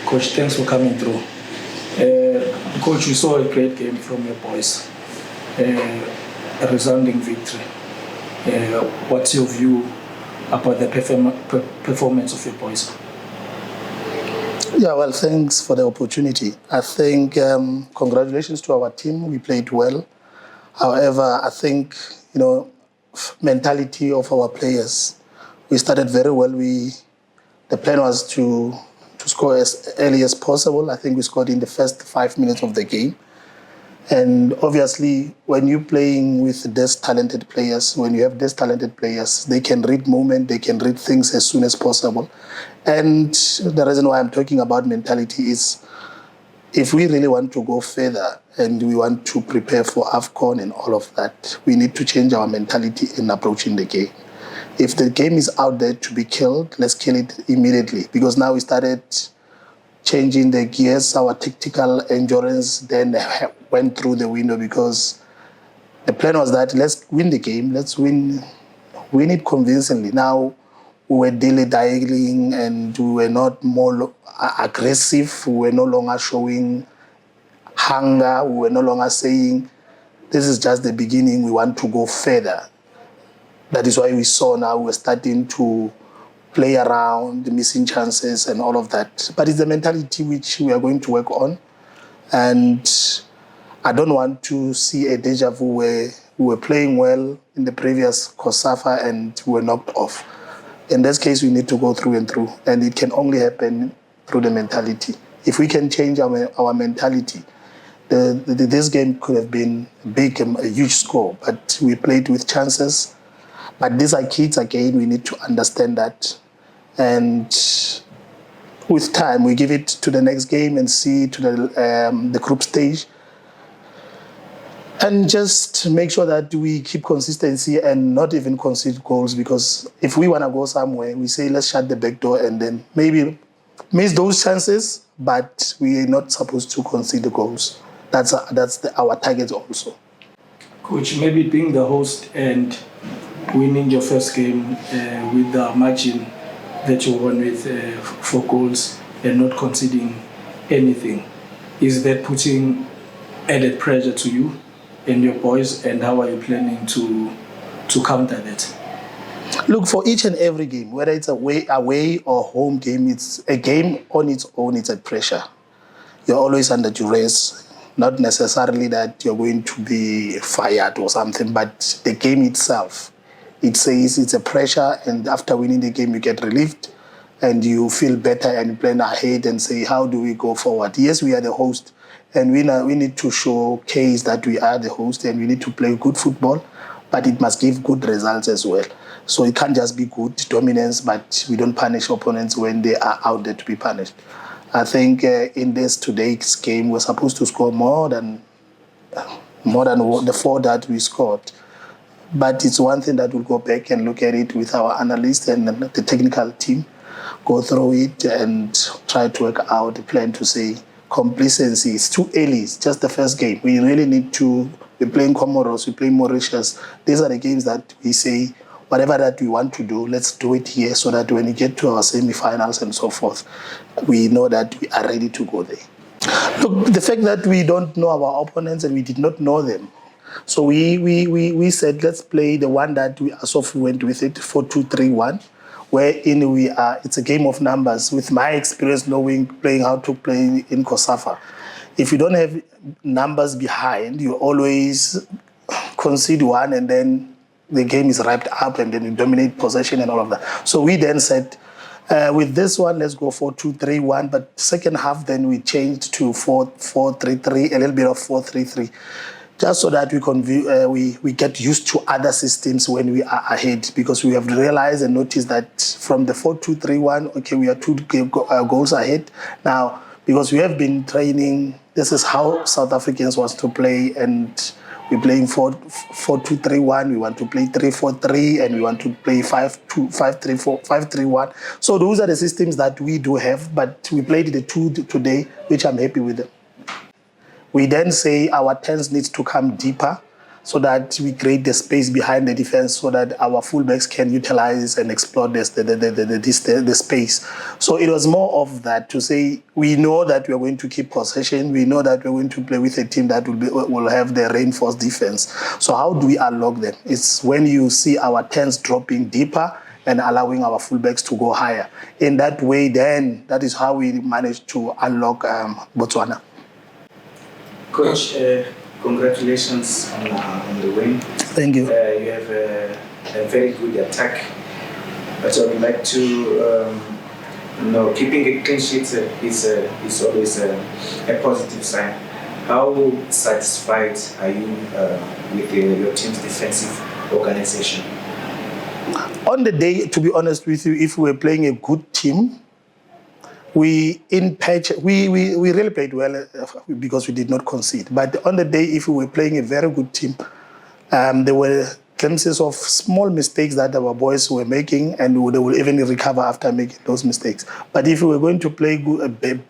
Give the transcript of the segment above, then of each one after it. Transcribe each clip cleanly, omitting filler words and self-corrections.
Coach, thanks for coming through. Coach, we saw a great game from your boys, a resounding victory. What's your view about the performance of your boys? Yeah, well, thanks for the opportunity. I think congratulations to our team. We played well. However, I think, mentality of our players. We started very well. The plan was to score as early as possible. I think we scored in the first 5 minutes of the game. And obviously, when you're playing with these talented players, they can read movement, they can read things as soon as possible. And the reason why I'm talking about mentality is if we really want to go further and we want to prepare for AFCON and all of that, we need to change our mentality in approaching the game. If the game is out there to be killed, let's kill it immediately. Because now we started changing the gears, our tactical endurance then went through the window because the plan was that let's win the game, let's win it convincingly. Now we were dilly-dallying and we were not more aggressive, we were no longer showing hunger, we were no longer saying this is just the beginning, we want to go further. That is why we saw now we're starting to play around, the missing chances and all of that. But it's the mentality which we are going to work on. And I don't want to see a deja vu where we were playing well in the previous COSAFA and we were knocked off. In this case, we need to go through and through. And it can only happen through the mentality. If we can change our mentality, this game could have been big, a huge score. But we played with chances. But these are kids, again, we need to understand that. And with time, we give it to the next game and see to the group stage. And just make sure that we keep consistency and not even concede goals, because if we want to go somewhere, we say, let's shut the back door and then maybe miss those chances, but we are not supposed to concede the goals. That's our target also. Coach, maybe being the host and winning your first game with the margin that you won with 4 goals and not conceding anything, is that putting added pressure to you and your boys, and how are you planning to counter that? Look, for each and every game, whether it's away or home game, it's a game on its own, it's a pressure. You're always under duress. Not necessarily that you're going to be fired or something, but the game itself, it says it's a pressure, and after winning the game, you get relieved and you feel better and plan ahead and say, how do we go forward? Yes, we are the host, and we need to showcase that we are the host and we need to play good football, but it must give good results as well. So it can't just be good dominance, but we don't punish opponents when they are out there to be punished. I think in today's game, we're supposed to score more than the 4 that we scored. But it's one thing that we'll go back and look at it with our analysts and the technical team, go through it and try to work out a plan to say complacency. It's too early. It's just the first game. We really need to be playing Comoros, we play Mauritius. These are the games that we say, whatever that we want to do, let's do it here so that when we get to our semi-finals and so forth, we know that we are ready to go there. Look, the fact that we don't know our opponents and we did not know them, so we said, let's play the one that we are so fluent with it, 4-2-3-1, wherein it's a game of numbers. With my experience playing how to play in COSAFA, if you don't have numbers behind, you always concede one and then the game is wrapped up and then you dominate possession and all of that. So we then said, with this one, let's go 4-2-3-1, but second half then we changed to 4-4-3-3, a little bit of 4-3-3. Just so that we get used to other systems when we are ahead, because we have realized and noticed that from the 4-2-3-1, okay, we are 2 goals ahead. Now, because we have been training, this is how South Africans want to play, and we're playing 4-2-3-1, we want to play 3-4-3, and we want to play 5-2-5-3-4, 5-3-1. So those are the systems that we do have, but we played the 2 today, which I'm happy with them. We then say our 10s needs to come deeper, so that we create the space behind the defense so that our fullbacks can utilize and exploit the space. So it was more of that, to say we know that we are going to keep possession, we know that we're going to play with a team that will have the reinforced defense. So how do we unlock them? It's when you see our tens dropping deeper and allowing our fullbacks to go higher. In that way, then, that is how we managed to unlock Botswana. Coach, congratulations on the win. Thank you. You have a very good attack, but I would like to keeping a clean sheet is always a positive sign. How satisfied are you with your team's defensive organization? On the day, to be honest with you, if we were playing a good team, we really played well because we did not concede. But on the day, if we were playing a very good team, there were glimpses of small mistakes that our boys were making, and they will even recover after making those mistakes. But if we were going to play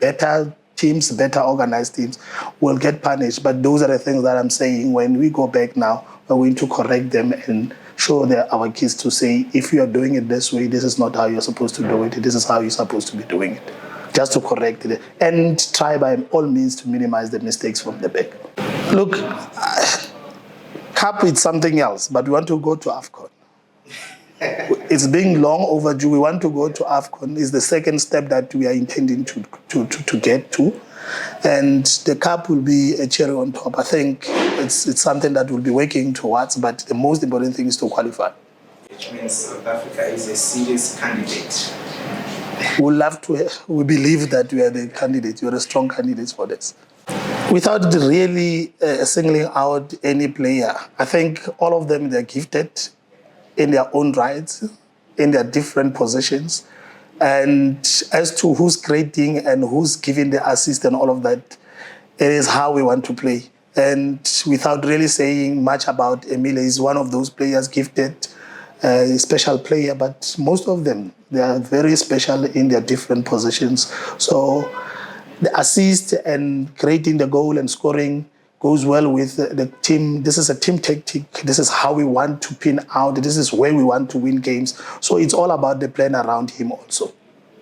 better teams, better organized teams, we'll get punished. But those are the things that I'm saying. When we go back now, we're going to correct them and show our kids to say, if you are doing it this way, this is not how you're supposed to do it. This is how you're supposed to be doing it. Just to correct it and try by all means to minimize the mistakes from the back. Look, Cup is something else, but we want to go to AFCON. It's being long overdue. We want to go to AFCON. It's the second step that we are intending to get to. And the Cup will be a cherry on top. I think it's something that we'll be working towards, but the most important thing is to qualify. Which means South Africa is a serious candidate. We believe that we are the candidates. We are the strong candidates for this. Without really singling out any player, I think all of them, they're gifted in their own rights, in their different positions. And as to who's creating and who's giving the assist and all of that, it is how we want to play. And without really saying much about Emile, he's one of those players gifted, a special player, but most of them, they are very special in their different positions. So the assist and creating the goal and scoring goes well with the team. This is a team tactic. This is how we want to pin out. This is where we want to win games. So it's all about the plan around him also.